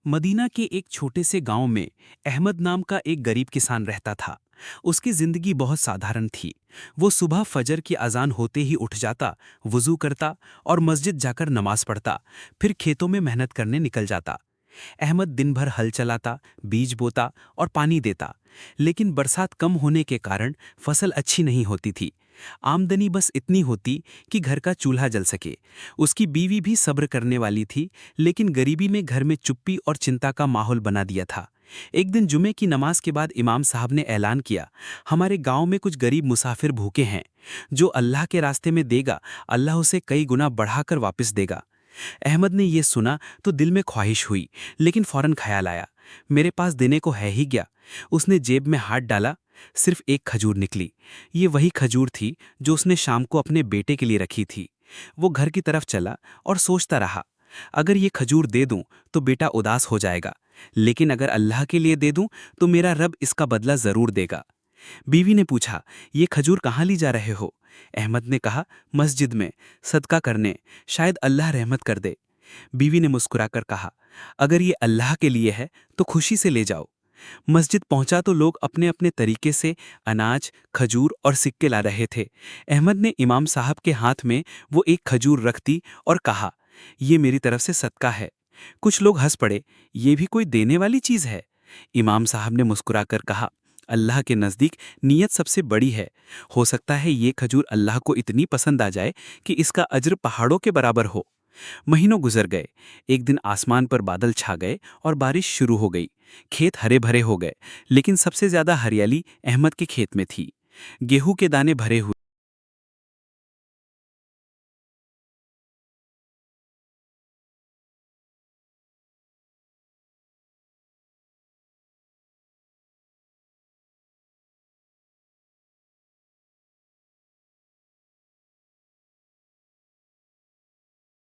Medina के एक छोटे से गांव में अहमद नाम का एक गरीब किसान रहता था। उसकी जिंदगी बहुत साधारण थी। वो सुबह फजर की अजान होते ही उठ जाता, वुजू करता और मस्जिद जाकर नमाज पढ़ता, फिर खेतों में मेहनत करने निकल जाता। अहमद दिन भर हल चलाता, बीज बोता और पानी देता, लेकिन बरसात कम होने के कारण फसल अच्छी नहीं होती थी। आमदनी बस इतनी होती कि घर का चूल्हा जल सके। उसकी बीवी भी सब्र करने वाली थी, लेकिन गरीबी में घर में चुप्पी और चिंता का माहौल बना दिया था। एक दिन जुमे की नमाज के बाद इमाम साहब ने ऐलान किया, हमारे गांव में कुछ गरीब मुसाफिर भूखे हैं। जो अल्लाह के रास्ते में देगा, अल्लाह उसे कई गुना बढ़ाकर वापस देगा। अहमद ने ये सुना तो दिल में ख्वाहिश हुई, लेकिन फौरन ख्याल आया, मेरे पास देने को है ही क्या। उसने जेब में हाथ डाला, सिर्फ एक खजूर निकली। ये वही खजूर थी जो उसने शाम को अपने बेटे के लिए रखी थी। वो घर की तरफ चला और सोचता रहा, अगर ये खजूर दे दूं तो बेटा उदास हो जाएगा, लेकिन अगर अल्लाह के लिए दे दूं तो मेरा रब इसका बदला जरूर देगा। बीवी ने पूछा, ये खजूर कहाँ ली जा रहे हो? अहमद ने कहा, मस्जिद में, सदका करने, शायद अल्लाह रहमत कर दे। बीवी ने मुस्कुराकर कहा, अगर ये अल्लाह के लिए है तो खुशी से ले जाओ। मस्जिद पहुंचा तो लोग अपने अपने तरीके से अनाज, खजूर और सिक्के ला रहे थे। अहमद ने इमाम साहब के हाथ में वो एक खजूर रख दी और कहा, ये मेरी तरफ से सदका है। कुछ लोग हंस पड़े, ये भी कोई देने वाली चीज है? इमाम साहब ने मुस्कुराकर कहा, अल्लाह के नज़दीक नीयत सबसे बड़ी है। हो सकता है ये खजूर अल्लाह को इतनी पसंद आ जाए कि इसका अज्र पहाड़ों के बराबर हो। महीनों गुजर गए। एक दिन आसमान पर बादल छा गए और बारिश शुरू हो गई। खेत हरे भरे हो गए, लेकिन सबसे ज्यादा हरियाली अहमद के खेत में थी। गेहूं के दाने भरे हुए